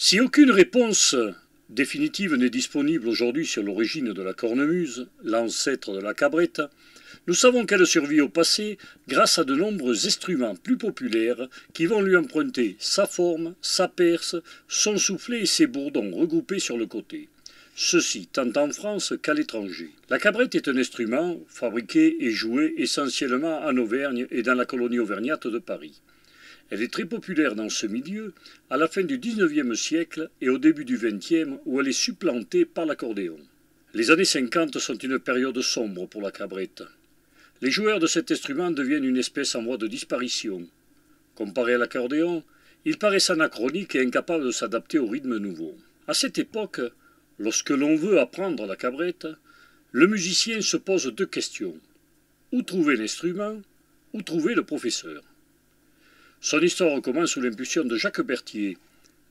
Si aucune réponse définitive n'est disponible aujourd'hui sur l'origine de la cornemuse, l'ancêtre de la cabrette, nous savons qu'elle survit au passé grâce à de nombreux instruments plus populaires qui vont lui emprunter sa forme, sa perce, son soufflet et ses bourdons regroupés sur le côté. Ceci tant en France qu'à l'étranger. La cabrette est un instrument fabriqué et joué essentiellement en Auvergne et dans la colonie auvergnate de Paris. Elle est très populaire dans ce milieu à la fin du XIXe siècle et au début du XXe où elle est supplantée par l'accordéon. Les années 50 sont une période sombre pour la cabrette. Les joueurs de cet instrument deviennent une espèce en voie de disparition. Comparé à l'accordéon, ils paraissent anachroniques et incapables de s'adapter au rythme nouveau. À cette époque, lorsque l'on veut apprendre la cabrette, le musicien se pose deux questions. Où trouver l'instrument? Où trouver le professeur? Son histoire commence sous l'impulsion de Jacques Berthier.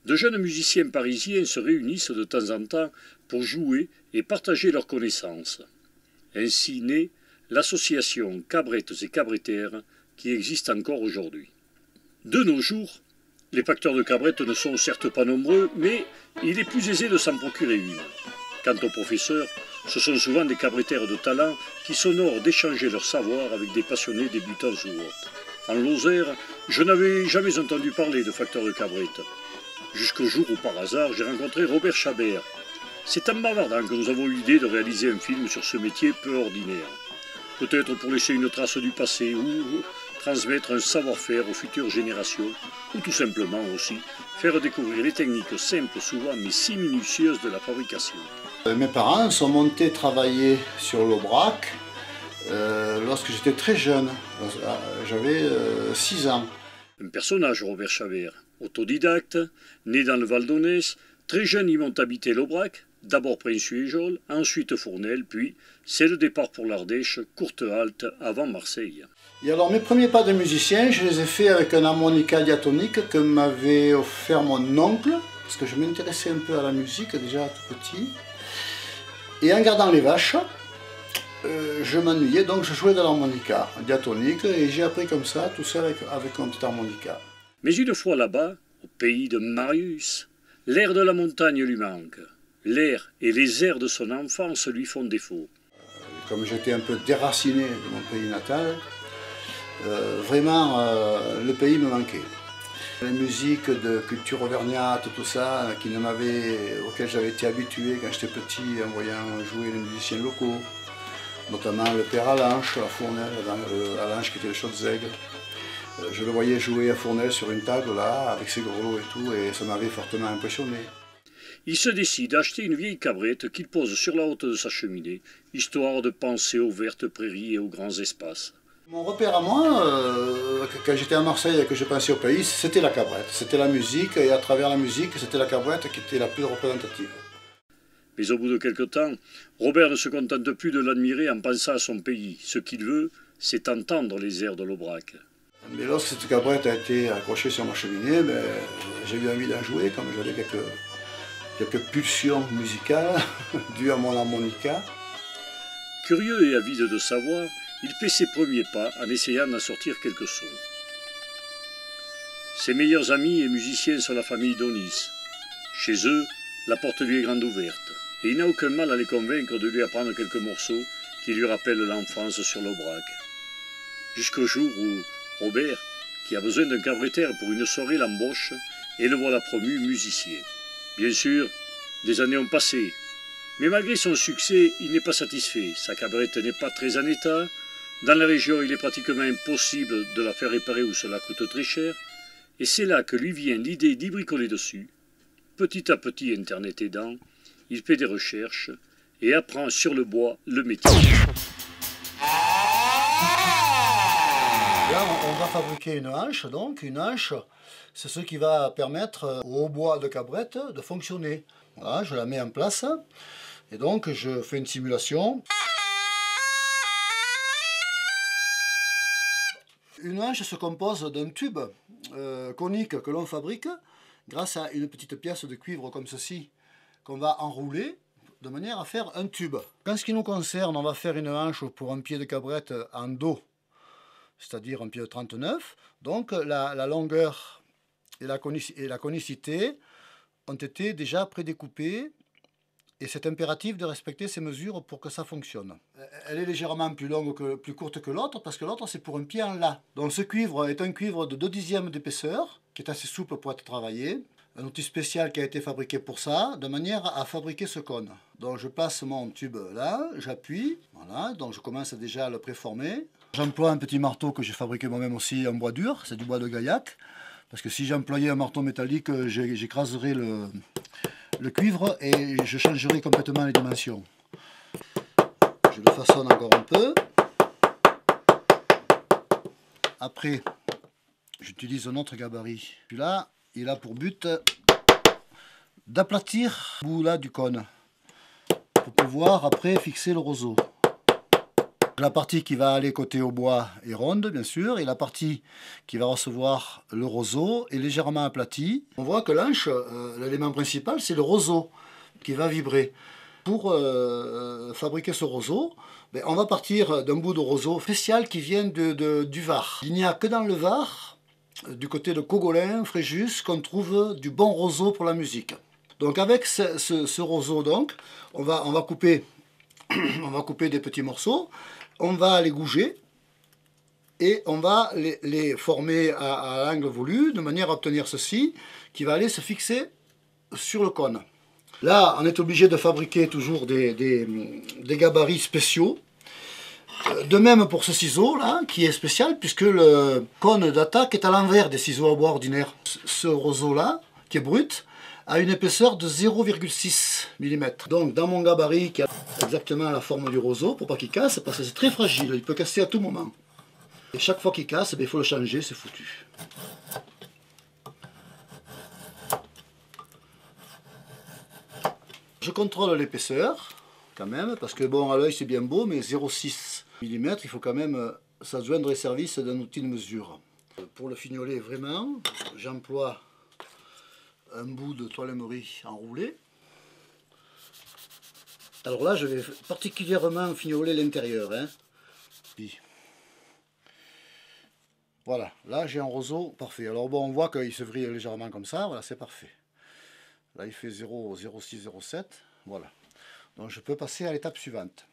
De jeunes musiciens parisiens se réunissent de temps en temps pour jouer et partager leurs connaissances. Ainsi naît l'association Cabrettes et Cabrettères qui existe encore aujourd'hui. De nos jours, les facteurs de cabrettes ne sont certes pas nombreux, mais il est plus aisé de s'en procurer une. Quant aux professeurs, ce sont souvent des cabrettères de talent qui s'honorent d'échanger leur savoir avec des passionnés débutants ou autres. En Lozère, je n'avais jamais entendu parler de facteur de cabrette. Jusqu'au jour où, par hasard, j'ai rencontré Robert Chabert. C'est en bavardant que nous avons eu l'idée de réaliser un film sur ce métier peu ordinaire. Peut-être pour laisser une trace du passé ou transmettre un savoir-faire aux futures générations, ou tout simplement aussi faire découvrir les techniques simples souvent mais si minutieuses de la fabrication. Mes parents sont montés travailler sur l'Aubrac lorsque j'étais très jeune, j'avais 6 ans. Un personnage, Robert Chabert, autodidacte, né dans le Val d'Aunès, très jeune ils montent habiter l'Aubrac, d'abord Prince-Uéjol, ensuite Fournel, puis c'est le départ pour l'Ardèche, courte halte avant Marseille. Et alors mes premiers pas de musicien, je les ai faits avec un harmonica diatonique que m'avait offert mon oncle, parce que je m'intéressais un peu à la musique déjà tout petit. Et en gardant les vaches, je m'ennuyais, donc je jouais de l'harmonica diatonique et j'ai appris comme ça, tout seul avec un petit harmonica. Mais une fois là-bas, au pays de Marius, l'air de la montagne lui manque. L'air et les airs de son enfance lui font défaut. Comme j'étais un peu déraciné de mon pays natal, vraiment le pays me manquait. Les musiques de culture auvergnate, tout ça, auxquelles j'avais été habitué quand j'étais petit en voyant jouer les musiciens locaux, notamment le père Alanche à Fournel, Alanche qui était le Chaudes-Aigles. Je le voyais jouer à Fournel sur une table là, avec ses grelots et tout, et ça m'avait fortement impressionné. Il se décide à acheter une vieille cabrette qu'il pose sur la haute de sa cheminée, histoire de penser aux vertes prairies et aux grands espaces. Mon repère à moi, quand j'étais à Marseille et que je pensais au pays, c'était la cabrette. C'était la musique, et à travers la musique, c'était la cabrette qui était la plus représentative. Mais au bout de quelque temps, Robert ne se contente plus de l'admirer en pensant à son pays. Ce qu'il veut, c'est entendre les airs de l'Aubrac. Mais lorsque cette cabrette a été accrochée sur ma cheminée, j'ai eu envie d'en jouer, comme j'avais quelques pulsions musicales dues à mon harmonica. Curieux et avide de savoir, il fait ses premiers pas en essayant d'en sortir quelques sons. Ses meilleurs amis et musiciens sont la famille Donis. Chez eux, la porte lui est grande ouverte, et il n'a aucun mal à les convaincre de lui apprendre quelques morceaux qui lui rappellent l'enfance sur l'Aubrac. Jusqu'au jour où Robert, qui a besoin d'un cabrettère pour une soirée, l'embauche et le voilà promu musicien. Bien sûr, des années ont passé, mais malgré son succès, il n'est pas satisfait. Sa cabrette n'est pas très en état. Dans la région, il est pratiquement impossible de la faire réparer ou cela coûte très cher. Et c'est là que lui vient l'idée d'y bricoler dessus. Petit à petit, Internet aidant, il fait des recherches et apprend sur le bois le métier. Là, on va fabriquer une hanche, donc une hanche, c'est ce qui va permettre au hautbois de cabrette de fonctionner. Voilà, je la mets en place et donc je fais une simulation. Une hanche se compose d'un tube conique que l'on fabrique grâce à une petite pièce de cuivre comme ceci qu'on va enrouler de manière à faire un tube. En ce qui nous concerne, on va faire une hanche pour un pied de cabrette en dos, c'est-à-dire un pied de 39. Donc la longueur et la conicité ont été déjà prédécoupées et c'est impératif de respecter ces mesures pour que ça fonctionne. Elle est légèrement plus courte que l'autre parce que l'autre c'est pour un pied en La. Donc ce cuivre est un cuivre de 2/10 d'épaisseur qui est assez souple pour être travaillé. Un outil spécial qui a été fabriqué pour ça, de manière à fabriquer ce cône. Donc je place mon tube là, j'appuie, voilà, donc je commence déjà à le préformer. J'emploie un petit marteau que j'ai fabriqué moi-même aussi en bois dur, c'est du bois de gaillac. Parce que si j'employais un marteau métallique, j'écraserais le cuivre et je changerais complètement les dimensions. Je le façonne encore un peu. Après, j'utilise un autre gabarit. Celui-là, il a pour but d'aplatir le bout là du cône pour pouvoir après fixer le roseau. La partie qui va aller côté au bois est ronde bien sûr et la partie qui va recevoir le roseau est légèrement aplatie. On voit que l'anche, l'élément principal, c'est le roseau qui va vibrer. Pour fabriquer ce roseau, on va partir d'un bout de roseau spécial qui vient du Var. Il n'y a que dans le Var, du côté de Cogolin, Fréjus, qu'on trouve du bon roseau pour la musique. Donc avec ce roseau, donc, on va couper des petits morceaux, on va les gouger et on va les former à l'angle voulu de manière à obtenir ceci qui va aller se fixer sur le cône. Là, on est obligé de fabriquer toujours des gabarits spéciaux. De même pour ce ciseau là, qui est spécial puisque le cône d'attaque est à l'envers des ciseaux à bois ordinaires. Ce roseau là, qui est brut, a une épaisseur de 0,6 mm. Donc dans mon gabarit qui a exactement la forme du roseau, pour pas qu'il casse, parce que c'est très fragile, il peut casser à tout moment. Et chaque fois qu'il casse, il faut le changer, c'est foutu. Je contrôle l'épaisseur, quand même, parce que bon, à l'œil c'est bien beau, mais 0,6 mm, il faut quand même s'adjoindre les services d'un outil de mesure. Pour le fignoler vraiment, j'emploie un bout de toile emery enroulé. Alors là, je vais particulièrement fignoler l'intérieur. Voilà, là j'ai un roseau parfait. Alors bon, on voit qu'il se vrille légèrement comme ça, voilà, c'est parfait. Là il fait 0,06, 0,7, voilà. Donc je peux passer à l'étape suivante.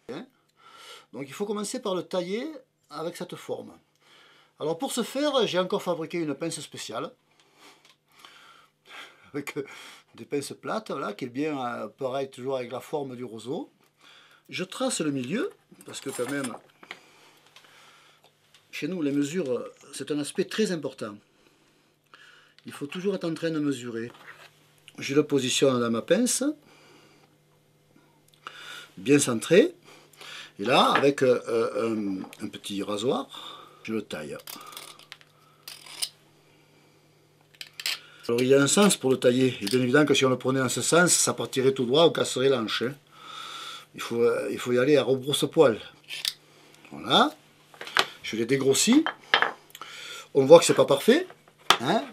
Donc il faut commencer par le tailler avec cette forme. Alors pour ce faire, j'ai encore fabriqué une pince spéciale. Avec des pinces plates, voilà, qui est bien pareil, toujours avec la forme du roseau. Je trace le milieu, parce que quand même, chez nous, les mesures, c'est un aspect très important. Il faut toujours être en train de mesurer. Je le positionne dans ma pince, bien centré, et là, avec un petit rasoir, je le taille. Alors il y a un sens pour le tailler, et bien évidemment que si on le prenait dans ce sens, ça partirait tout droit, on casserait l'anche. Il faut y aller à rebrousse-poil. Voilà, je l'ai dégrossi. On voit que c'est pas parfait.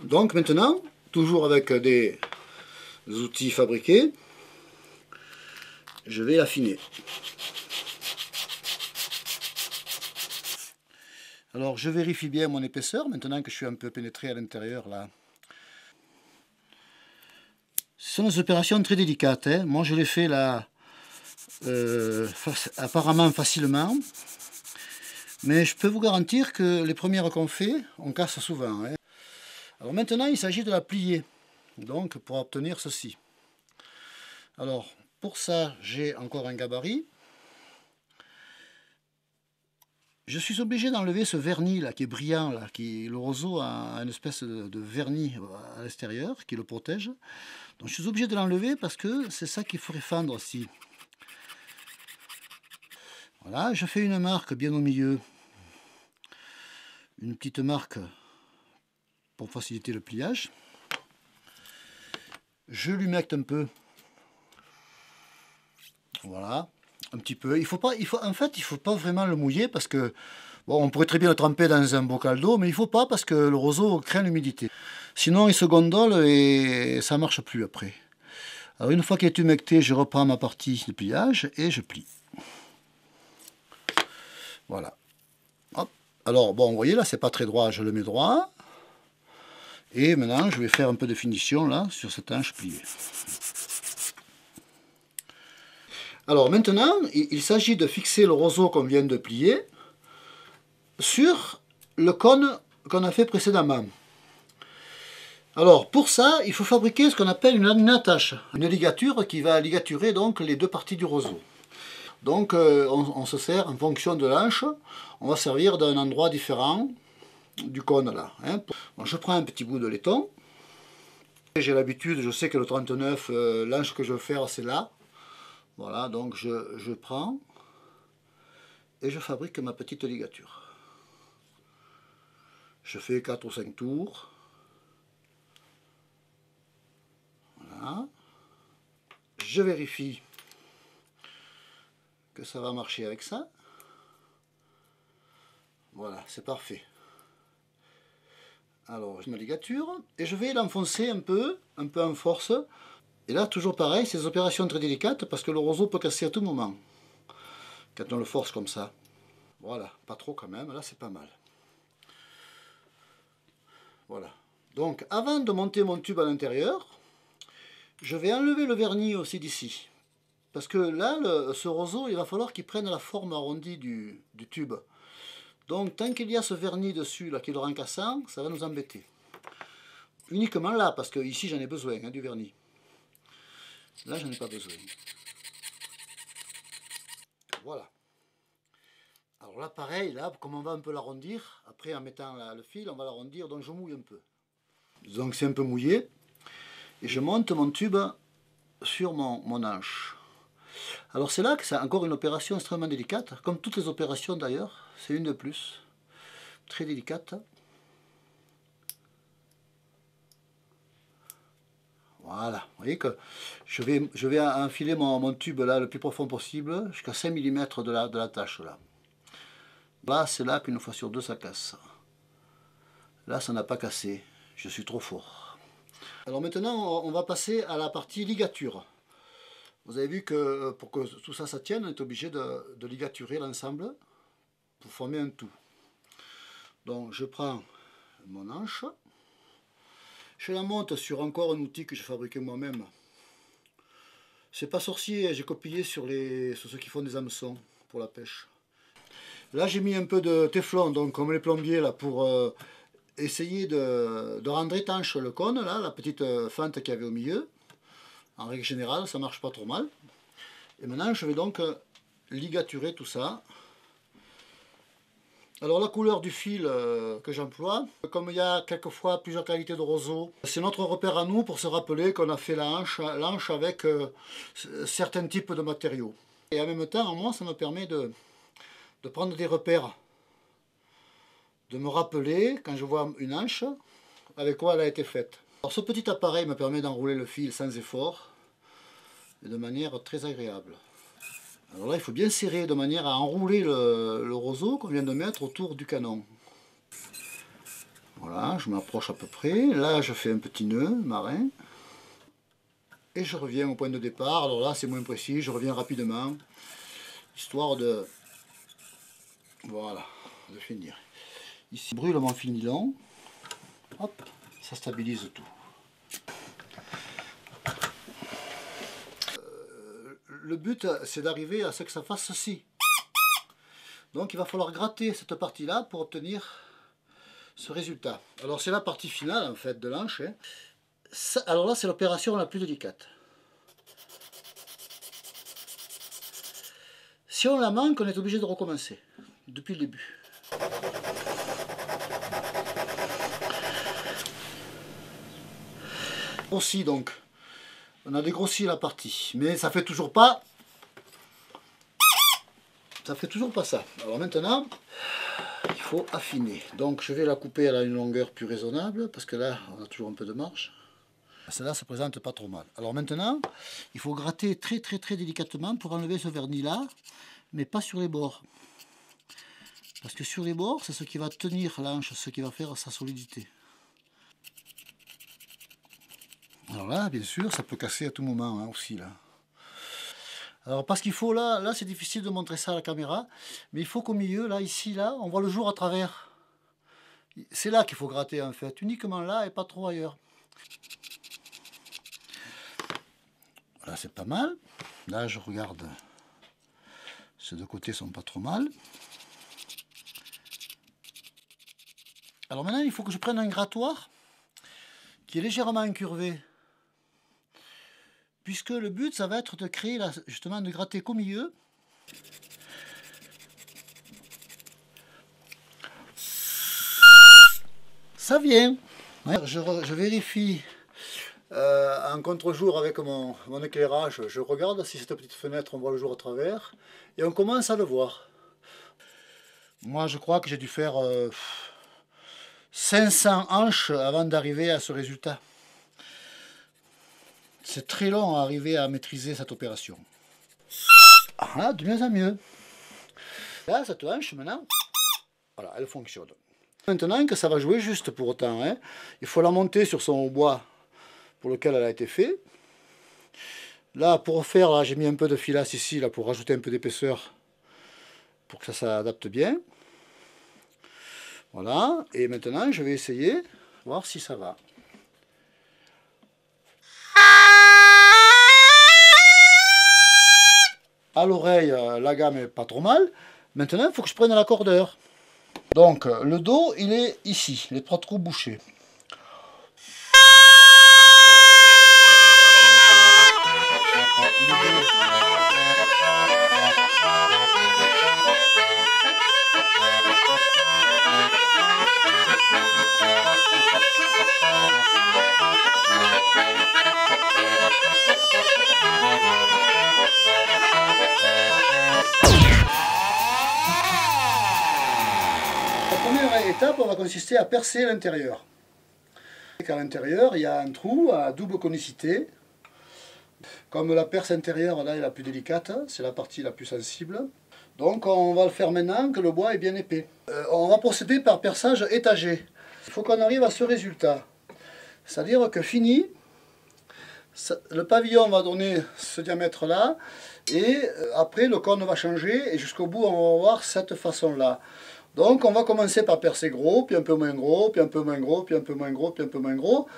Donc maintenant, toujours avec des outils fabriqués, je vais affiner. Alors je vérifie bien mon épaisseur, maintenant que je suis un peu pénétré à l'intérieur là. Ce sont des opérations très délicates. Moi je les fais là apparemment facilement. Mais je peux vous garantir que les premières qu'on fait, on casse souvent. Alors maintenant il s'agit de la plier. Donc pour obtenir ceci. Alors pour ça j'ai encore un gabarit. Je suis obligé d'enlever ce vernis là qui est brillant là, le roseau a une espèce de vernis à l'extérieur qui le protège. Donc je suis obligé de l'enlever parce que c'est ça qu'il faudrait fendre aussi. Voilà, je fais une marque bien au milieu. Une petite marque pour faciliter le pliage. Je l'humecte un peu. Voilà. Un petit peu. En fait, il ne faut pas vraiment le mouiller parce que, bon, on pourrait très bien le tremper dans un bocal d'eau, mais il ne faut pas parce que le roseau craint l'humidité. Sinon, il se gondole et ça ne marche plus après. Alors, une fois qu'il est humecté, je reprends ma partie de pliage et je plie. Voilà. Hop. Alors, bon, vous voyez, là, c'est pas très droit, je le mets droit. Et maintenant, je vais faire un peu de finition là, sur cette hanche pliée. Alors maintenant, il s'agit de fixer le roseau qu'on vient de plier sur le cône qu'on a fait précédemment. Alors pour ça, il faut fabriquer ce qu'on appelle une attache, une ligature qui va ligaturer donc les deux parties du roseau. Donc on se sert en fonction de l'hanche, on va servir d'un endroit différent du cône là. Hein. Bon, je prends un petit bout de laiton. J'ai l'habitude, je sais que le 39, l'anche que je veux faire c'est là. Voilà, donc je prends et je fabrique ma petite ligature. Je fais 4 ou 5 tours. Voilà. Je vérifie que ça va marcher avec ça. Voilà, c'est parfait. Alors, je ma ligature et je vais l'enfoncer un peu en force. Et là, toujours pareil, c'est des opérations très délicates parce que le roseau peut casser à tout moment quand on le force comme ça. Voilà, pas trop quand même, là c'est pas mal. Voilà. Donc, avant de monter mon tube à l'intérieur, je vais enlever le vernis aussi d'ici. Parce que là, ce roseau, il va falloir qu'il prenne la forme arrondie du tube. Donc, tant qu'il y a ce vernis dessus, là, qui le rend cassant, ça va nous embêter. Uniquement là, parce que ici, j'en ai besoin, hein, du vernis. Là, j'en ai pas besoin. Voilà. Alors là, pareil, là, comme on va un peu l'arrondir, après en mettant le fil, on va l'arrondir, donc je mouille un peu. Donc c'est un peu mouillé. Et je monte mon tube sur mon hanche. Alors c'est là que c'est encore une opération extrêmement délicate, comme toutes les opérations d'ailleurs, c'est une de plus. Très délicate. Voilà, vous voyez que je vais enfiler mon tube là le plus profond possible, jusqu'à 5 mm de la tâche là. Là, c'est là qu'une fois sur deux ça casse. Là, ça n'a pas cassé, je suis trop fort. Alors maintenant, on va passer à la partie ligature. Vous avez vu que pour que tout ça, ça tienne, on est obligé de ligaturer l'ensemble pour former un tout. Donc je prends mon hanche, je la monte sur encore un outil que j'ai fabriqué moi-même. C'est pas sorcier, j'ai copié sur ceux qui font des hameçons pour la pêche. Là j'ai mis un peu de téflon, donc comme les plombiers là, pour essayer de rendre étanche le cône, là, la petite fente qu'il y avait au milieu. En règle générale, ça marche pas trop mal. Et maintenant, je vais donc ligaturer tout ça. Alors la couleur du fil que j'emploie, comme il y a quelquefois plusieurs qualités de roseau, c'est notre repère à nous pour se rappeler qu'on a fait la hanche avec certains types de matériaux. Et en même temps, moi, ça me permet de prendre des repères, de me rappeler quand je vois une hanche, avec quoi elle a été faite. Alors ce petit appareil me permet d'enrouler le fil sans effort et de manière très agréable. Alors là, il faut bien serrer de manière à enrouler le roseau qu'on vient de mettre autour du canon. Voilà, je m'approche à peu près. Là, je fais un petit nœud marin. Et je reviens au point de départ. Alors là, c'est moins précis, je reviens rapidement. Histoire de... Voilà, de finir. Ici, je brûle mon fil nylon. Hop, ça stabilise tout. Le but, c'est d'arriver à ce que ça fasse ceci. Donc il va falloir gratter cette partie-là pour obtenir ce résultat. Alors c'est la partie finale en fait de l'hanche. Hein. Alors là, c'est l'opération la plus délicate. Si on la manque, on est obligé de recommencer depuis le début. Aussi donc, on a dégrossi la partie, mais ça fait toujours pas. Ça fait toujours pas ça. Alors maintenant, il faut affiner. Donc je vais la couper à une longueur plus raisonnable, parce que là, on a toujours un peu de marge. Celle-là se présente pas trop mal. Alors maintenant, il faut gratter très délicatement pour enlever ce vernis-là, mais pas sur les bords. Parce que sur les bords, c'est ce qui va tenir l'hanche, ce qui va faire sa solidité. Alors là, bien sûr, ça peut casser à tout moment hein, aussi. Là. Alors parce qu'il faut, là c'est difficile de montrer ça à la caméra, mais il faut qu'au milieu, là, ici, là, on voit le jour à travers. C'est là qu'il faut gratter en fait, uniquement là et pas trop ailleurs. Voilà, c'est pas mal. Là, je regarde. Ces deux côtés sont pas trop mal. Alors maintenant, il faut que je prenne un grattoir qui est légèrement incurvé. Puisque le but, ça va être de créer, là, justement, de gratter qu'au milieu. Ça vient. Je vérifie en contre-jour avec mon éclairage. Je regarde si cette petite fenêtre, on voit le jour à travers. Et on commence à le voir. Moi, je crois que j'ai dû faire 500 hanches avant d'arriver à ce résultat. C'est très long à arriver à maîtriser cette opération. Ah, de mieux en mieux. Là, cette hanche, maintenant, voilà, elle fonctionne. Maintenant que ça va jouer juste pour autant, hein, il faut la monter sur son bois pour lequel elle a été faite. Là, pour faire, là, j'ai mis un peu de filasse ici là, pour rajouter un peu d'épaisseur pour que ça s'adapte bien. Voilà, et maintenant je vais essayer, voir si ça va. À l'oreille, la gamme est pas trop mal. Maintenant, il faut que je prenne l'accordeur. Donc, le dos, il est ici, les trois trous bouchés. La première étape, va consister à percer l'intérieur. À l'intérieur, il y a un trou à double conicité. Comme la perce intérieure là est la plus délicate, c'est la partie la plus sensible. Donc on va le faire maintenant que le bois est bien épais. On va procéder par perçage étagé. Il faut qu'on arrive à ce résultat. C'est-à-dire que fini, le pavillon va donner ce diamètre-là, et après le cône va changer, et jusqu'au bout on va avoir cette façon-là. Donc on va commencer par percer gros, puis un peu moins gros, puis un peu moins gros, puis un peu moins gros, puis un peu moins gros.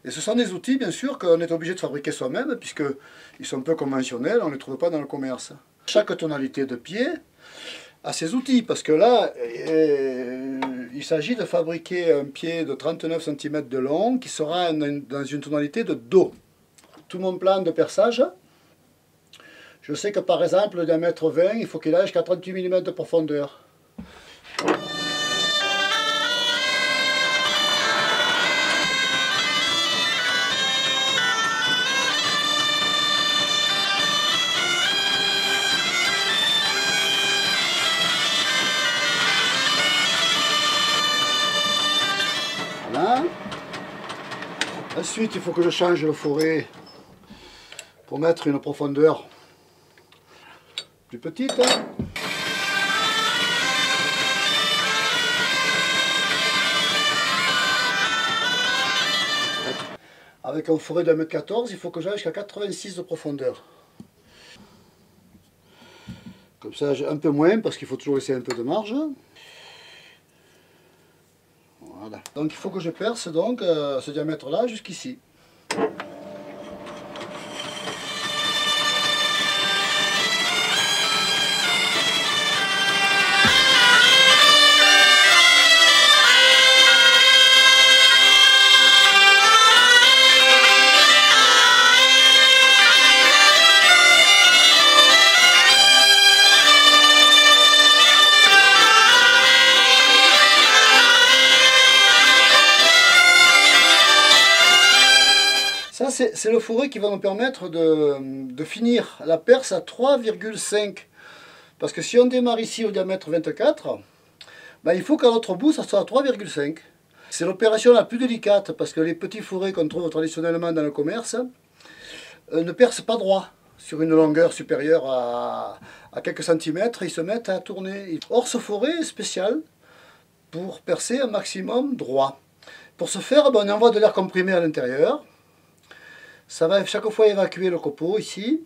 Et ce sont des outils, bien sûr, qu'on est obligé de fabriquer soi-même, puisqu'ils sont peu conventionnels, on ne les trouve pas dans le commerce. Chaque tonalité de pied a ses outils, parce que là, il s'agit de fabriquer un pied de 39 cm de long, qui sera dans une tonalité de Do. Tout mon plan de perçage, je sais que par exemple, le diamètre 20, il faut qu'il aille jusqu'à 38 mm de profondeur. Voilà. Ensuite, il faut que je change le fourré pour mettre une profondeur plus petite. Avec un fourré de 1,14 m, il faut que j'aille jusqu'à 86 de profondeur. Comme ça, j'ai un peu moins parce qu'il faut toujours laisser un peu de marge. Voilà. Donc il faut que je perce donc ce diamètre-là jusqu'ici. C'est le fourré qui va nous permettre de finir la perce à 3,5. Parce que si on démarre ici au diamètre 24, ben il faut qu'à l'autre bout ça soit à 3,5. C'est l'opération la plus délicate parce que les petits fourrés qu'on trouve traditionnellement dans le commerce ne percent pas droit. Sur une longueur supérieure à quelques centimètres, ils se mettent à tourner. Or ce fourré est spécial pour percer un maximum droit. Pour ce faire, ben, on envoie de l'air comprimé à l'intérieur. Ça va chaque fois évacuer le copeau ici.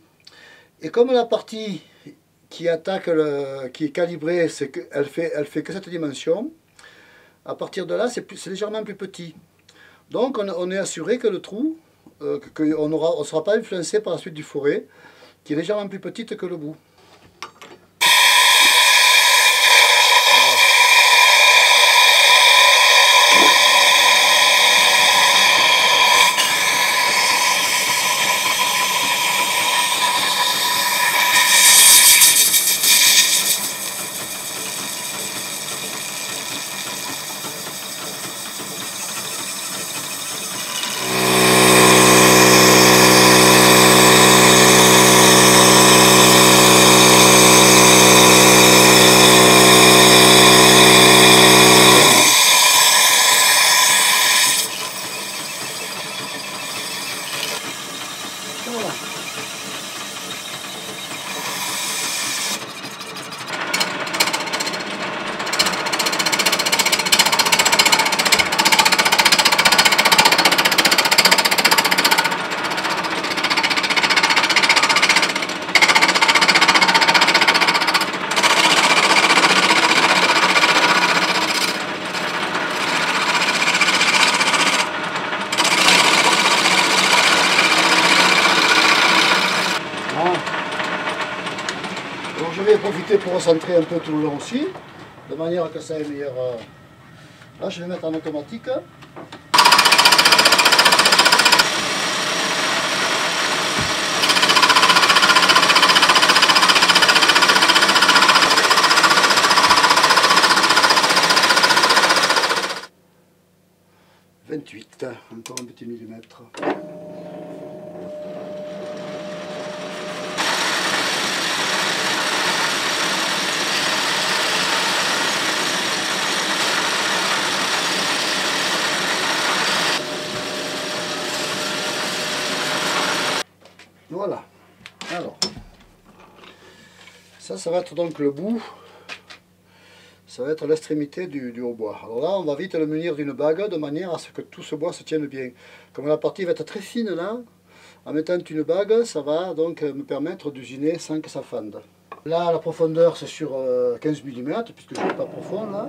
Et comme la partie qui attaque, qui est calibrée, elle fait que cette dimension, à partir de là, c'est légèrement plus petit. Donc on est assuré que le trou, qu'on ne sera pas influencé par la suite du fourré, qui est légèrement plus petite que le bout. Voilà. Donc je vais profiter pour recentrer un peu tout le long aussi, de manière que ça ait meilleur. Là je vais mettre en automatique. « 28, encore un petit millimètre. » Voilà. Alors, ça va être donc le bout. Ça va être l'extrémité du hautbois. Alors là, on va vite le munir d'une bague de manière à ce que tout ce bois se tienne bien. Comme la partie va être très fine là, en mettant une bague, ça va donc me permettre d'usiner sans que ça fende. Là, la profondeur c'est sur 15 mm, puisque je ne suis pas profond là.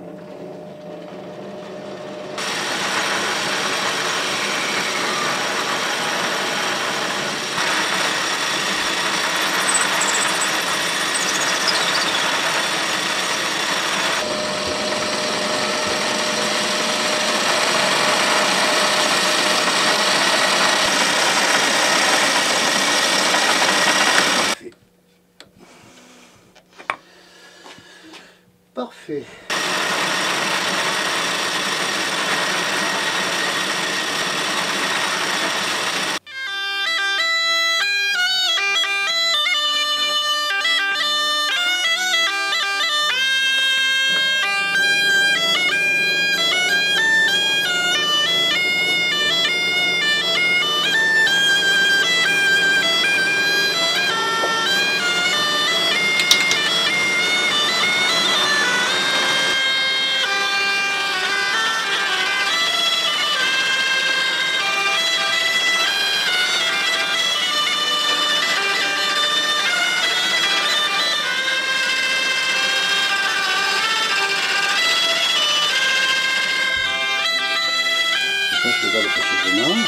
Parfait.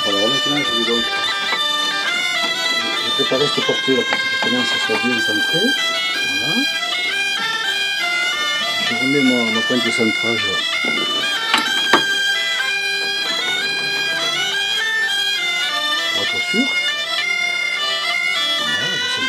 Alors maintenant je vais donc préparer cette portée là pour que justement ça soit bien centré. Voilà. Je remets ma pointe de centrage pour être sûr. Voilà, je sais.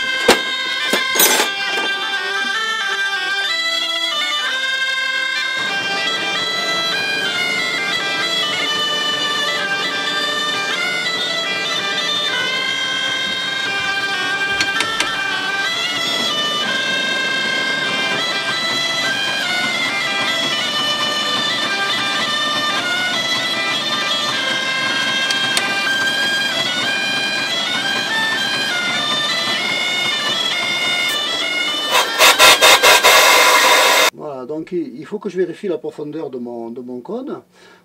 Donc il faut que je vérifie la profondeur de mon cône.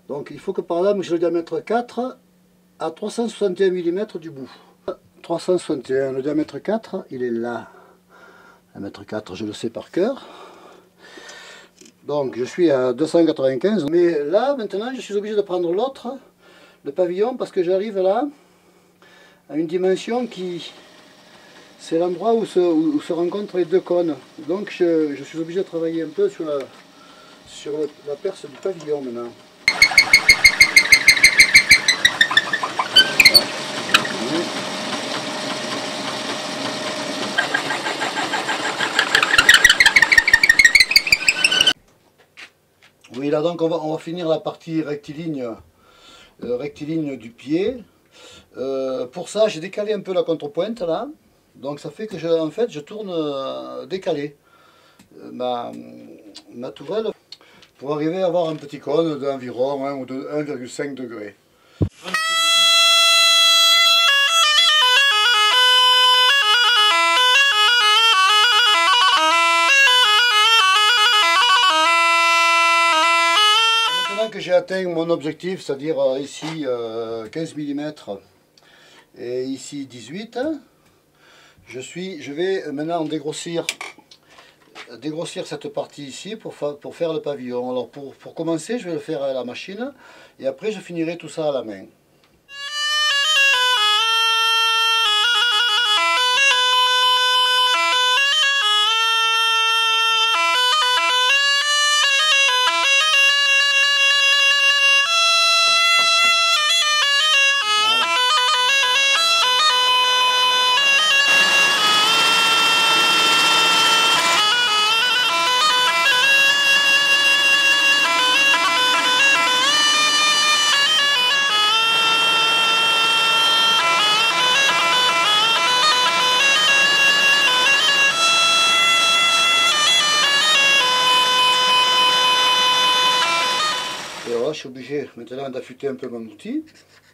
Donc il faut que par exemple j'ai le diamètre 4 à 361 mm du bout. 361, le diamètre 4, il est là. Le diamètre 4, je le sais par cœur. Donc je suis à 295, mais là maintenant je suis obligé de prendre l'autre, le pavillon, parce que j'arrive là à une dimension qui... C'est l'endroit où se rencontrent les deux cônes. Donc je suis obligé de travailler un peu sur la perce du pavillon maintenant. Oui, là donc on va finir la partie rectiligne du pied. Pour ça, j'ai décalé un peu la contrepointe là. Donc ça fait que en fait, je tourne décalé ma tourelle pour arriver à avoir un petit cône d'environ 1 ou 1,5 degrés. Maintenant que j'ai atteint mon objectif, c'est-à-dire ici 15 mm et ici 18, je vais maintenant dégrossir cette partie ici pour faire le pavillon. Alors pour commencer, je vais le faire à la machine et après je finirai tout ça à la main. Je suis obligé maintenant d'affûter un peu mon outil.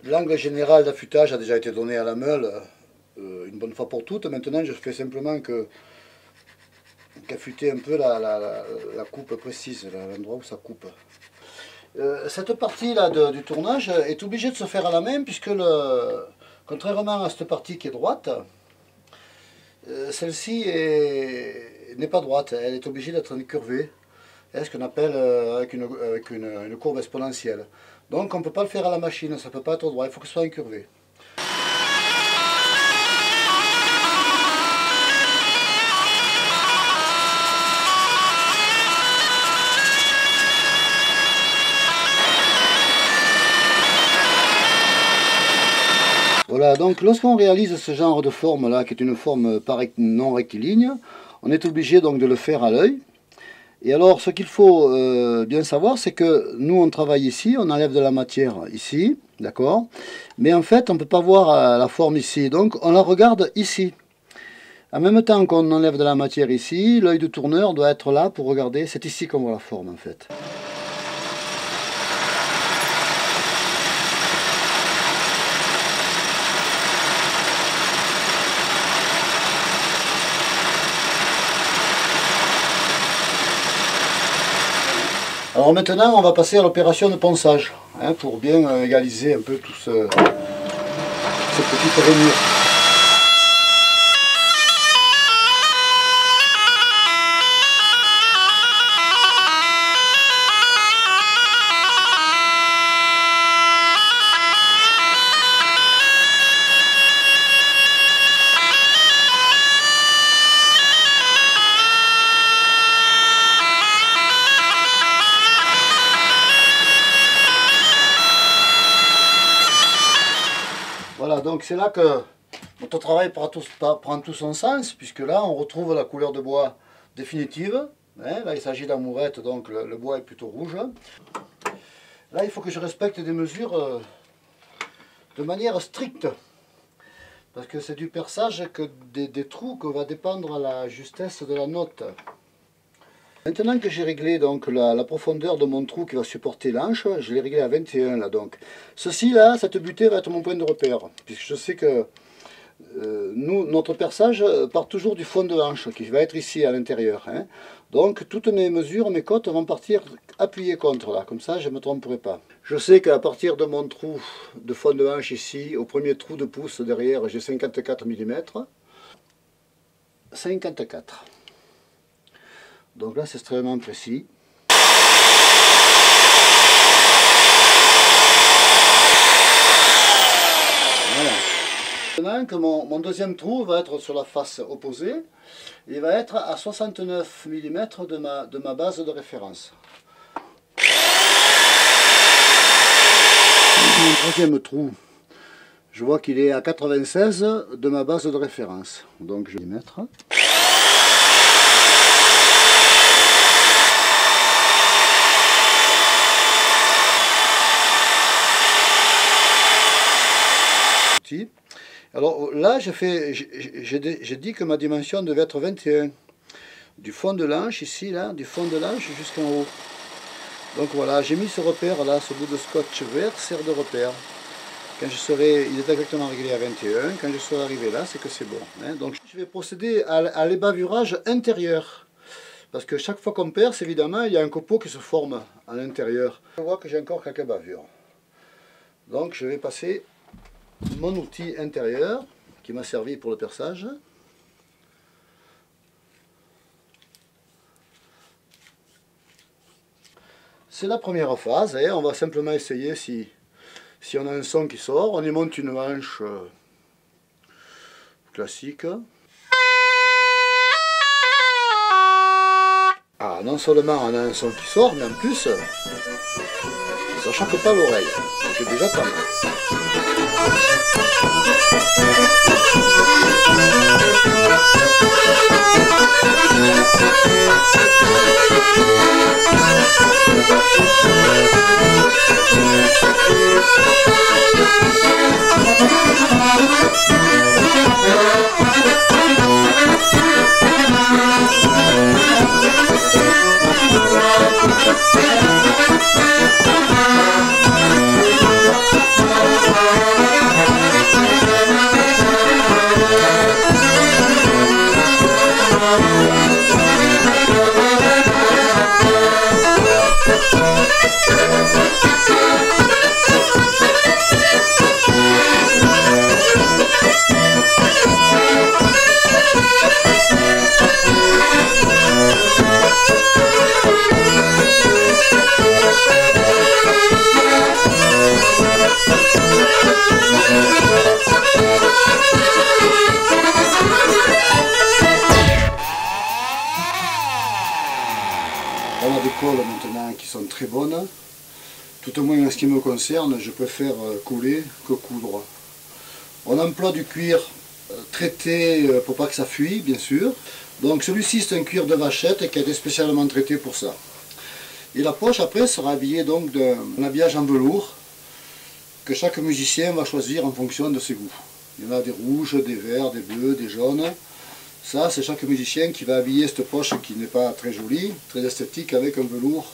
L'angle général d'affûtage a déjà été donné à la meule une bonne fois pour toutes. Maintenant, je fais simplement qu'affûter un peu la coupe précise, l'endroit où ça coupe. Cette partie-là du tournage est obligée de se faire à la main puisque, contrairement à cette partie qui est droite, celle-ci n'est pas droite, elle est obligée d'être curvée. C'est ce qu'on appelle avec une courbe exponentielle. Donc on ne peut pas le faire à la machine, ça ne peut pas être droit, il faut que ce soit incurvé. Voilà, donc lorsqu'on réalise ce genre de forme là, qui est une forme non rectiligne, on est obligé donc de le faire à l'œil. Et alors, ce qu'il faut bien savoir, c'est que nous, on travaille ici, on enlève de la matière ici, d'accord? Mais en fait, on ne peut pas voir la forme ici, donc on la regarde ici. En même temps qu'on enlève de la matière ici, l'œil du tourneur doit être là pour regarder, c'est ici qu'on voit la forme en fait. Alors maintenant, on va passer à l'opération de ponçage, hein, pour bien égaliser un peu tout cette petite rainure. Voilà, donc c'est là que notre travail prend tout son sens, puisque là on retrouve la couleur de bois définitive. Hein, là il s'agit d'amourette, donc le bois est plutôt rouge. Là il faut que je respecte des mesures de manière stricte, parce que c'est du perçage que des trous que va dépendre la justesse de la note. Maintenant que j'ai réglé donc la profondeur de mon trou qui va supporter l'anche, je l'ai réglé à 21 là donc. Ceci là, cette butée va être mon point de repère, puisque je sais que notre perçage part toujours du fond de l'anche, qui va être ici à l'intérieur. Hein. Donc toutes mes mesures, mes cotes vont partir appuyées contre là, comme ça je ne me tromperai pas. Je sais qu'à partir de mon trou de fond de hanche ici, au premier trou de pouce derrière, j'ai 54 mm. 54. Donc là c'est extrêmement précis. Maintenant que mon deuxième trou va être sur la face opposée, il va être à 69 mm de ma base de référence. Mon troisième trou, je vois qu'il est à 96 de ma base de référence. Donc je vais y mettre. Alors là, j'ai dit que ma dimension devait être 21. Du fond de l'anche, ici, là, du fond de l'anche jusqu'en haut. Donc voilà, j'ai mis ce repère là, ce bout de scotch vert sert de repère. Quand je serai, il est exactement réglé à 21. Quand je serai arrivé là, c'est que c'est bon. Hein. Donc je vais procéder à l'ébavurage intérieur. Parce que chaque fois qu'on perce, évidemment, il y a un copeau qui se forme à l'intérieur. Je vois que j'ai encore quelques bavures. Donc je vais passer mon outil intérieur qui m'a servi pour le perçage. C'est la première phase, et on va simplement essayer si on a un son qui sort. On y monte une manche classique. Ah, non seulement on a un son qui sort, mais en plus ça choque pas l'oreille, c'est déjà pas mal. On a des colles maintenant qui sont très bonnes. Tout au moins en ce qui me concerne, je préfère coller que coudre. On emploie du cuir traité pour pas que ça fuit, bien sûr. Donc celui-ci c'est un cuir de vachette qui a été spécialement traité pour ça. Et la poche après sera habillée donc d'un habillage en velours que chaque musicien va choisir en fonction de ses goûts. Il y en a des rouges, des verts, des bleus, des jaunes. Ça, c'est chaque musicien qui va habiller cette poche qui n'est pas très jolie, très esthétique, avec un velours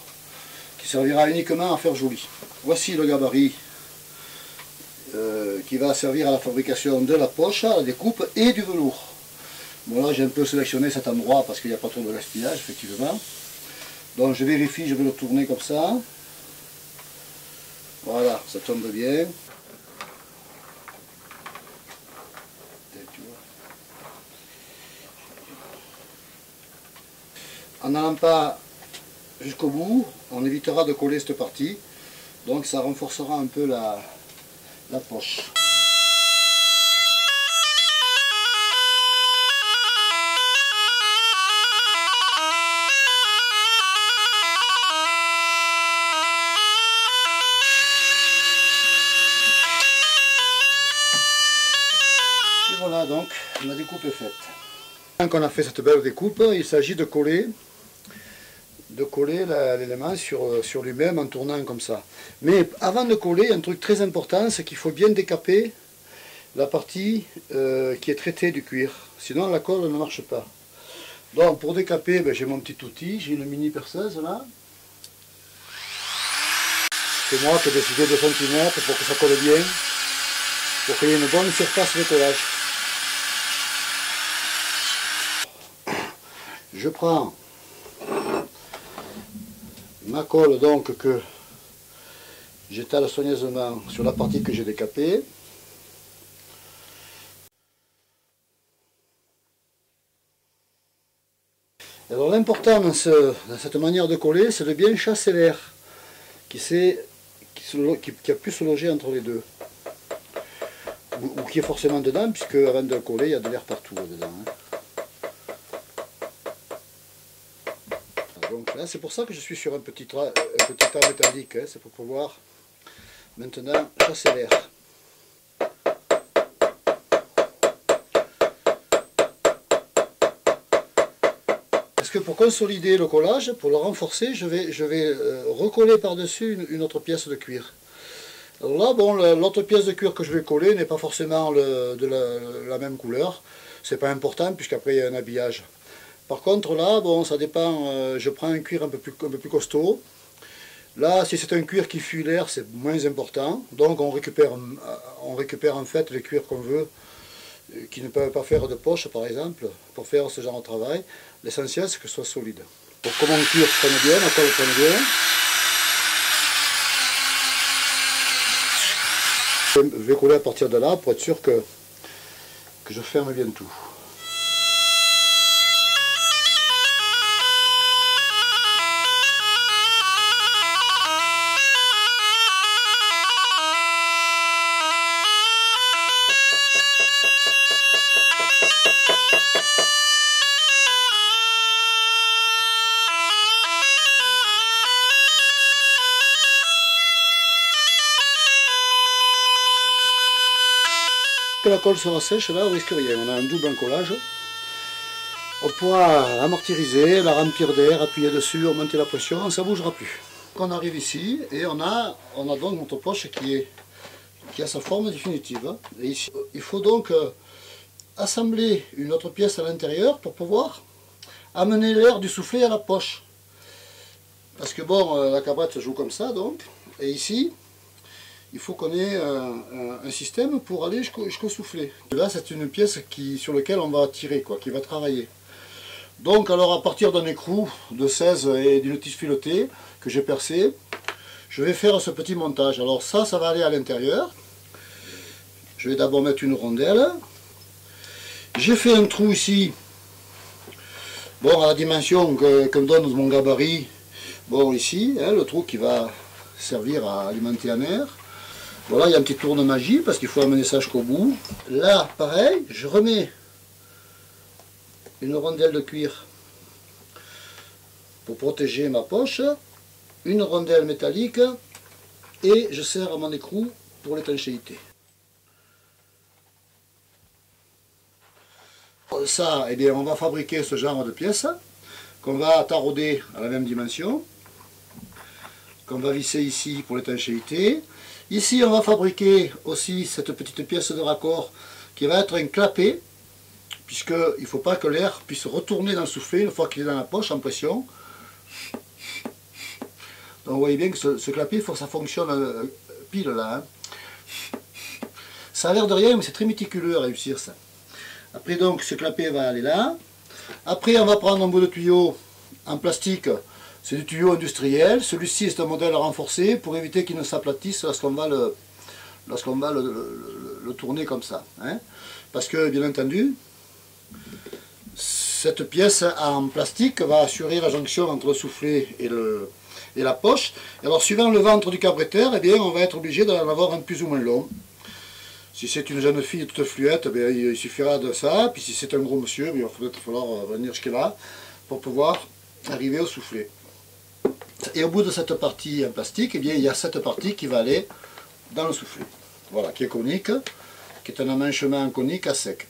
qui servira uniquement à faire joli. Voici le gabarit qui va servir à la fabrication de la poche, à la découpe et du velours. Bon là, j'ai un peu sélectionné cet endroit parce qu'il n'y a pas trop de gaspillage, effectivement. Donc je vérifie, je vais le tourner comme ça. Voilà, ça tombe bien. En n'allant pas jusqu'au bout, on évitera de coller cette partie, donc ça renforcera un peu la poche. Et voilà donc, la découpe est faite. Quand on a fait cette belle découpe, il s'agit de coller l'élément sur lui-même en tournant comme ça. Mais avant de coller, un truc très important, c'est qu'il faut bien décaper la partie qui est traitée du cuir. Sinon la colle ne marche pas. Donc pour décaper, j'ai mon petit outil, j'ai une mini perceuse là. C'est moi qui ai décidé de centimètres pour que ça colle bien, pour qu'il y ait une bonne surface de collage. Je prends ma colle donc que j'étale soigneusement sur la partie que j'ai décapée. Alors l'important dans cette manière de coller, c'est de bien chasser l'air qui a pu se loger entre les deux. ou qui est forcément dedans, puisque avant de le coller, il y a de l'air partout dedans. Donc là, c'est pour ça que je suis sur un petit tas métallique, c'est pour pouvoir maintenant chasser l'air. Parce que pour consolider le collage, pour le renforcer, je vais recoller par-dessus une autre pièce de cuir. Alors là, bon, l'autre pièce de cuir que je vais coller n'est pas forcément de la même couleur. C'est pas important puisqu'après il y a un habillage. Par contre là, bon, ça dépend, je prends un cuir un peu plus costaud. Là, si c'est un cuir qui fuit l'air, c'est moins important. Donc on récupère en fait les cuirs qu'on veut, qui ne peuvent pas faire de poche par exemple, pour faire ce genre de travail. L'essentiel c'est que ce soit solide. Donc comme mon cuir prenne bien, ma colle prenne bien. Je vais coller à partir de là pour être sûr que je ferme bien tout. Que la colle sera sèche, là on risque rien, on a un double encollage. On pourra amortiriser, la remplir d'air, appuyer dessus, augmenter la pression, ça ne bougera plus. On arrive ici et on a donc notre poche qui a sa forme définitive. Et ici, il faut donc assembler une autre pièce à l'intérieur pour pouvoir amener l'air du soufflet à la poche. Parce que bon, la cabrette joue comme ça donc, et ici, il faut qu'on ait un système pour aller jusqu'au soufflet. Là, c'est une pièce sur laquelle on va tirer, qui va travailler. Donc, alors à partir d'un écrou de 16 et d'une tige filetée que j'ai percé, je vais faire ce petit montage. Alors ça va aller à l'intérieur. Je vais d'abord mettre une rondelle. J'ai fait un trou ici, bon, à la dimension que me donne mon gabarit. Bon, ici, le trou qui va servir à alimenter un air. Voilà, il y a un petit tour de magie parce qu'il faut amener ça jusqu'au bout. Là, pareil, je remets une rondelle de cuir pour protéger ma poche, une rondelle métallique et je serre à mon écrou pour l'étanchéité. Ça, eh bien, on va fabriquer ce genre de pièces qu'on va tarauder à la même dimension, qu'on va visser ici pour l'étanchéité. Ici, on va fabriquer aussi cette petite pièce de raccord qui va être un clapet, puisqu'il ne faut pas que l'air puisse retourner dans le soufflet une fois qu'il est dans la poche en pression. Donc vous voyez bien que ce clapet, il faut que ça fonctionne pile là. Ça a l'air de rien, mais c'est très méticuleux à réussir ça. Après donc, ce clapet va aller là. Après, on va prendre un bout de tuyau en plastique. C'est du tuyau industriel. Celui-ci est un modèle renforcé pour éviter qu'il ne s'aplatisse lorsqu'on va le tourner comme ça. Hein. Parce que, bien entendu, cette pièce en plastique va assurer la jonction entre le soufflet et la poche. Et alors, suivant le ventre du cabretteur, eh bien, on va être obligé d'en avoir un plus ou moins long. Si c'est une jeune fille toute fluette, eh il suffira de ça. Puis si c'est un gros monsieur, il va peut-être falloir venir jusque là pour pouvoir arriver au soufflet. Et au bout de cette partie en plastique, eh bien, il y a cette partie qui va aller dans le soufflet. Voilà, qui est conique, qui est un amanchement conique à sec.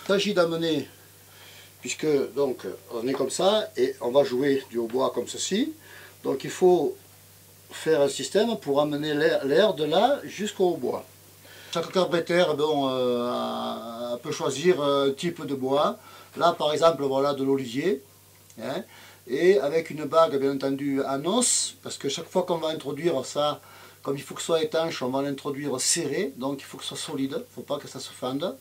Il s'agit d'amener, puisque donc on est comme ça, et on va jouer du hautbois comme ceci. Donc il faut faire un système pour amener l'air de là jusqu'au hautbois. Chaque cabretteur peut choisir un type de bois. Là par exemple, voilà de l'olivier. Hein, et avec une bague bien entendu en os, parce que chaque fois qu'on va introduire ça, comme il faut que ce soit étanche, on va l'introduire serré, donc il faut que ce soit solide, il ne faut pas que ça se fende.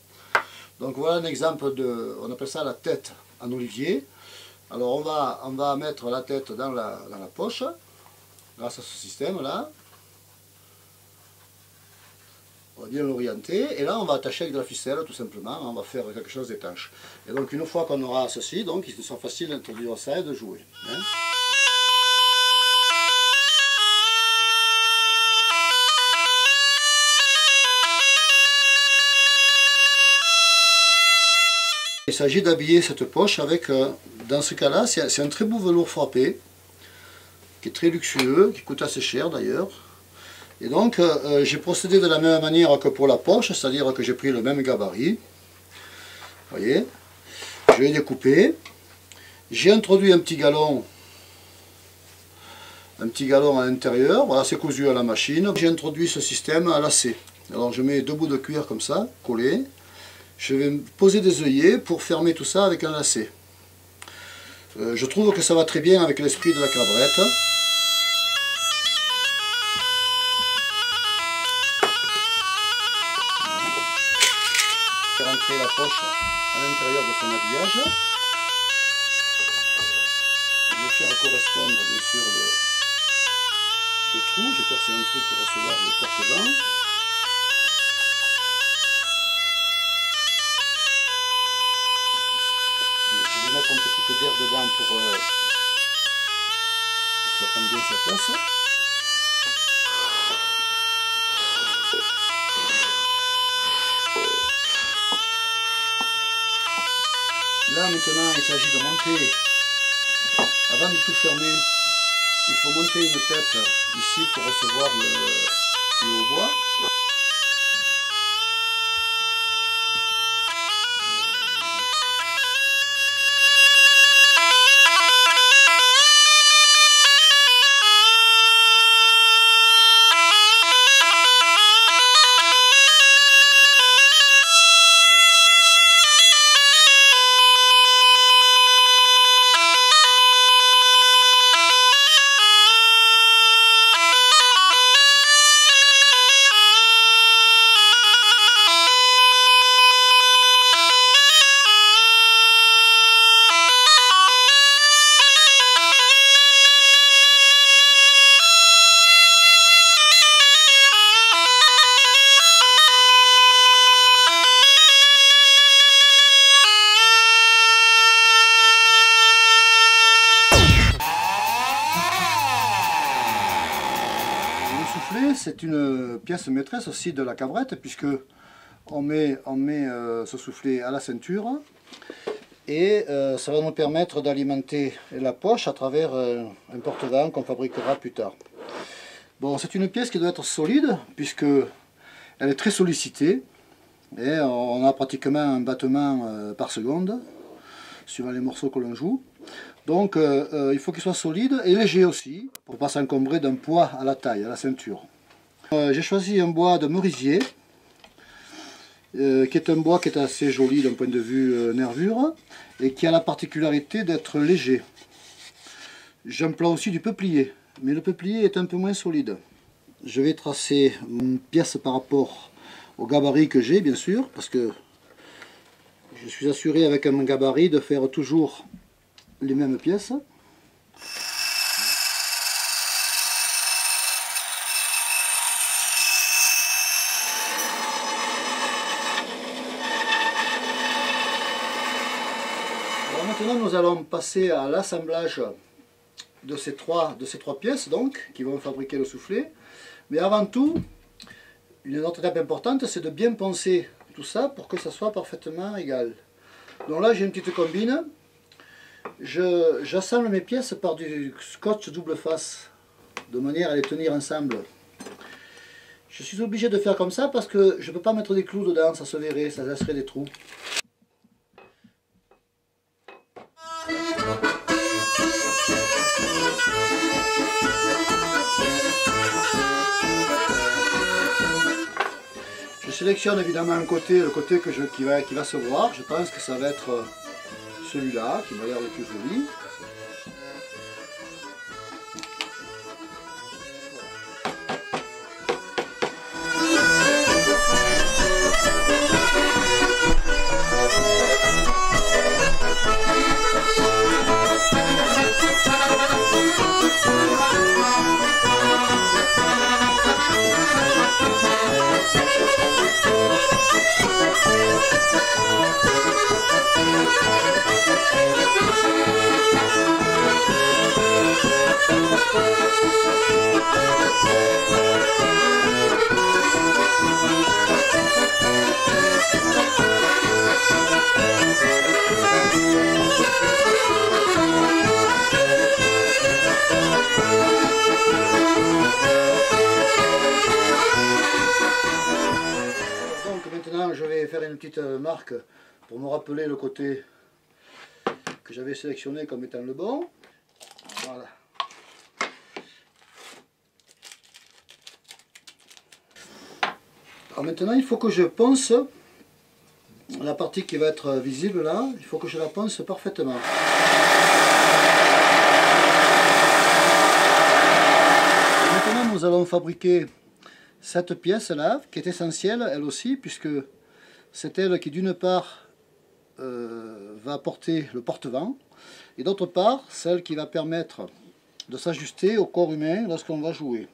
Donc voilà un exemple on appelle ça la tête en olivier. Alors on va mettre la tête dans la poche, grâce à ce système là. On va bien l'orienter, et là on va attacher avec de la ficelle tout simplement, on va faire quelque chose d'étanche. Et donc une fois qu'on aura ceci, donc il sera facile d'introduire ça et de jouer. Hein. Il s'agit d'habiller cette poche avec, dans ce cas-là, c'est un très beau velours frappé, qui est très luxueux, qui coûte assez cher d'ailleurs. Et donc j'ai procédé de la même manière que pour la poche, c'est-à-dire que j'ai pris le même gabarit. Vous voyez, je l'ai découpé. J'ai introduit un petit galon à l'intérieur. Voilà, c'est cousu à la machine. J'ai introduit ce système à lacet. Alors je mets deux bouts de cuir comme ça, collés. Je vais poser des œillets pour fermer tout ça avec un lacet. Je trouve que ça va très bien avec l'esprit de la cabrette. Faire entrer la poche à l'intérieur de son habillage. Je vais faire correspondre bien sûr le trou. J'ai percé un trou pour recevoir le porte-vent. Je vais mettre un petit peu d'air dedans pour que ça prenne bien sa place. Là maintenant il s'agit de monter, avant de tout fermer, il faut monter une tête ici pour recevoir le hautbois. C'est une pièce maîtresse aussi de la cabrette, puisque on met ce soufflet à la ceinture et ça va nous permettre d'alimenter la poche à travers un porte-vent qu'on fabriquera plus tard. Bon, c'est une pièce qui doit être solide puisque elle est très sollicitée et on a pratiquement un battement par seconde suivant les morceaux que l'on joue. Donc il faut qu'il soit solide et léger aussi pour ne pas s'encombrer d'un poids à la taille, à la ceinture. J'ai choisi un bois de merisier, qui est un bois qui est assez joli d'un point de vue nervure et qui a la particularité d'être léger. J'emploie aussi du peuplier, mais le peuplier est un peu moins solide. Je vais tracer une pièce par rapport au gabarit que j'ai, bien sûr, parce que je suis assuré avec un gabarit de faire toujours les mêmes pièces. Maintenant nous allons passer à l'assemblage de ces trois pièces donc, qui vont fabriquer le soufflet. Mais avant tout, une autre étape importante, c'est de bien poncer tout ça pour que ça soit parfaitement égal. Donc là j'ai une petite combine. J'assemble mes pièces par du scotch double face, de manière à les tenir ensemble. Je suis obligé de faire comme ça parce que je ne peux pas mettre des clous dedans, ça se verrait, ça laisserait des trous. Je sélectionne évidemment un côté, le côté qui va se voir. Je pense que ça va être celui-là qui m'a l'air le plus joli. petite marque pour me rappeler le côté que j'avais sélectionné comme étant le bon. Voilà. Alors maintenant, il faut que je ponce la partie qui va être visible là, il faut que je la ponce parfaitement. Et maintenant, nous allons fabriquer cette pièce là, qui est essentielle elle aussi, puisque c'est elle qui d'une part va apporter le porte-vent, et d'autre part celle qui va permettre de s'ajuster au corps humain lorsqu'on va jouer.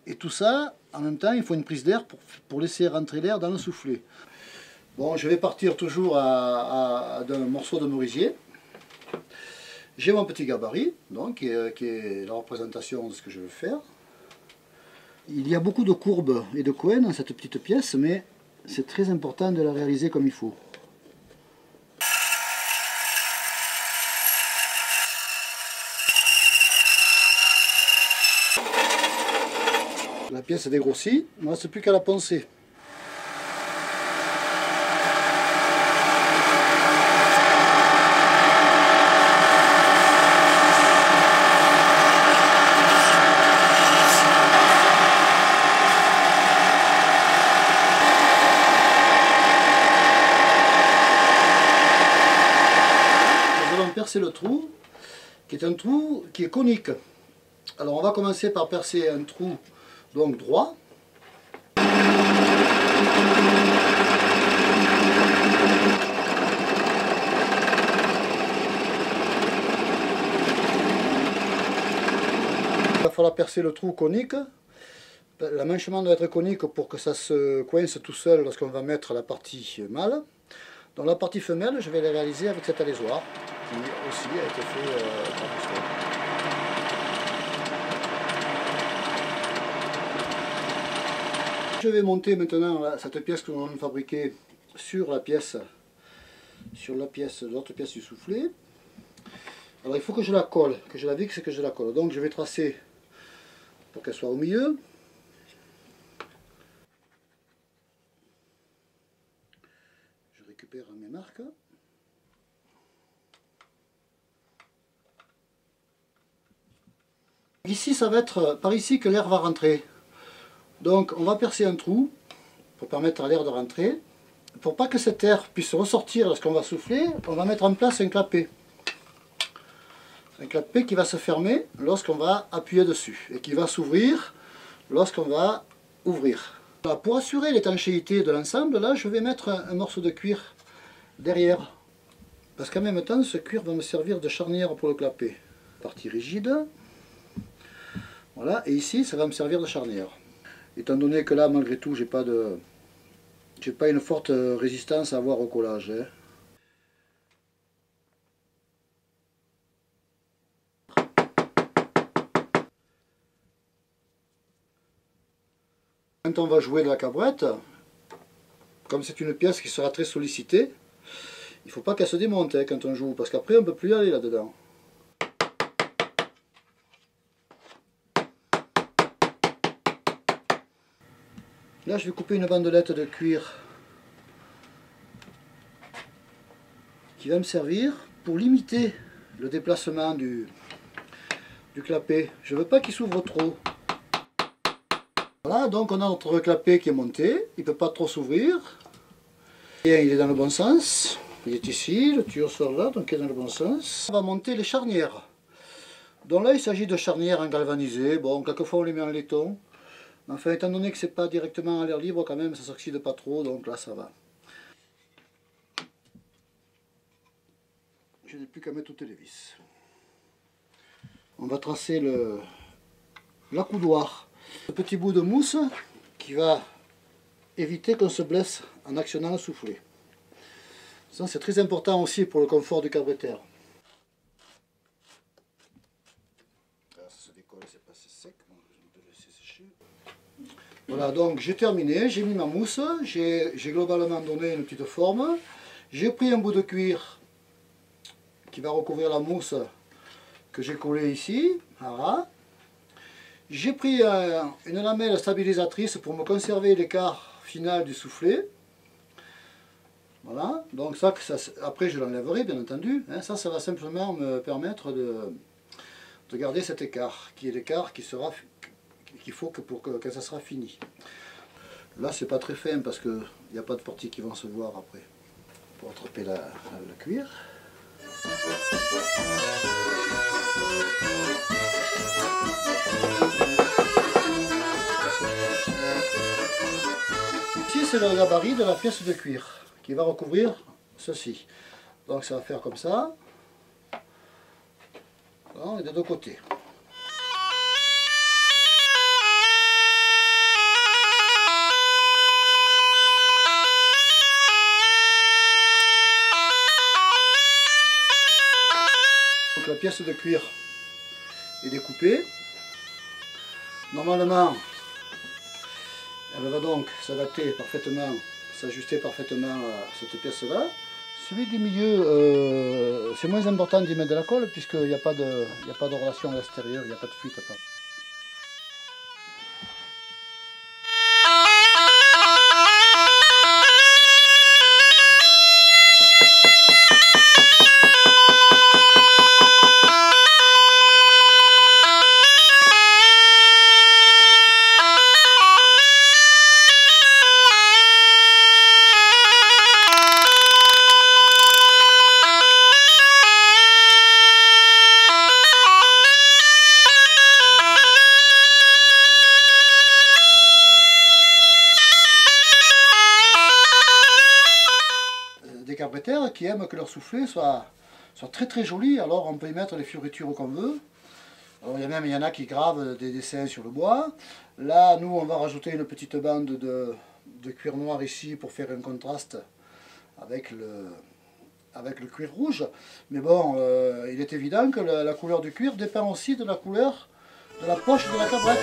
Et tout ça, en même temps, il faut une prise d'air pour laisser rentrer l'air dans le soufflet. Bon, je vais partir toujours d'un morceau de merisier. J'ai mon petit gabarit, donc, qui est la représentation de ce que je veux faire. Il y a beaucoup de courbes et de coins dans cette petite pièce, mais c'est très important de la réaliser comme il faut. La pièce est dégrossie, il ne me reste plus qu'à la poncer. Nous allons percer le trou, qui est un trou qui est conique. Alors on va commencer par percer un trou donc droit. Il va falloir percer le trou conique. L'amanchement doit être conique pour que ça se coince tout seul lorsqu'on va mettre la partie mâle. Donc la partie femelle, je vais la réaliser avec cet alésoir qui aussi a été fait par le soin. Je vais monter maintenant là, cette pièce que nous allons fabriquer sur la pièce, l'autre pièce du soufflet. Alors il faut que je la colle, que je la fixe et que je la colle. Donc je vais tracer pour qu'elle soit au milieu. Je récupère mes marques. Ici, ça va être par ici que l'air va rentrer. Donc on va percer un trou pour permettre à l'air de rentrer. Pour pas que cet air puisse ressortir lorsqu'on va souffler, on va mettre en place un clapet. Un clapet qui va se fermer lorsqu'on va appuyer dessus et qui va s'ouvrir lorsqu'on va ouvrir. Alors, pour assurer l'étanchéité de l'ensemble, là je vais mettre un morceau de cuir derrière. Parce qu'en même temps, ce cuir va me servir de charnière pour le clapet. Partie rigide. Voilà, et ici ça va me servir de charnière. Étant donné que là, malgré tout, j'ai pas une forte résistance à avoir au collage. Hein. Quand on va jouer de la cabrette, comme c'est une pièce qui sera très sollicitée, il ne faut pas qu'elle se démonte hein, quand on joue, parce qu'après on ne peut plus aller là-dedans. Là, je vais couper une bandelette de cuir qui va me servir pour limiter le déplacement du clapet. Je ne veux pas qu'il s'ouvre trop. Voilà, donc on a notre clapet qui est monté. Il ne peut pas trop s'ouvrir. Il est dans le bon sens. Il est ici, le tuyau sort là, donc il est dans le bon sens. On va monter les charnières. Donc là, il s'agit de charnières en galvanisé. Bon, quelquefois on les met en laiton. Enfin, étant donné que c'est pas directement à l'air libre, quand même, ça s'oxyde pas trop, donc là, ça va. Je n'ai plus qu'à mettre toutes les vis. On va tracer l'accoudoir. Ce petit bout de mousse qui va éviter qu'on se blesse en actionnant le soufflet. Ça, c'est très important aussi pour le confort du cabrettaire. Ça se décolle, c'est pas assez sec, donc je vais laisser sécher. Voilà, donc j'ai terminé, j'ai mis ma mousse, j'ai globalement donné une petite forme. J'ai pris un bout de cuir qui va recouvrir la mousse que j'ai collée ici. Voilà. J'ai pris une lamelle stabilisatrice pour me conserver l'écart final du soufflet. Voilà, donc ça, après je l'enlèverai bien entendu. Hein. Ça va simplement me permettre de garder cet écart, qui est l'écart qu'il faut pour que ça sera fini. Là c'est pas très fin parce qu'il n'y a pas de parties qui vont se voir après. Pour attraper le cuir. Ici c'est le gabarit de la pièce de cuir qui va recouvrir ceci. Donc ça va faire comme ça. Et des deux côtés. Donc la pièce de cuir est découpée. Normalement, elle va donc s'adapter parfaitement, s'ajuster parfaitement à cette pièce-là. Celui du milieu, c'est moins important d'y mettre de la colle puisqu'il n'y a pas de relation à l'extérieur, il n'y a pas de fuite. Des carbétaires qui aiment que leur soufflet soit très très joli, alors on peut y mettre les fioritures qu'on veut. Alors, il y en a qui gravent des dessins sur le bois. Là, nous, on va rajouter une petite bande de cuir noir ici pour faire un contraste avec le cuir rouge. Mais bon, il est évident que la couleur du cuir dépend aussi de la couleur de la poche de la cabrette.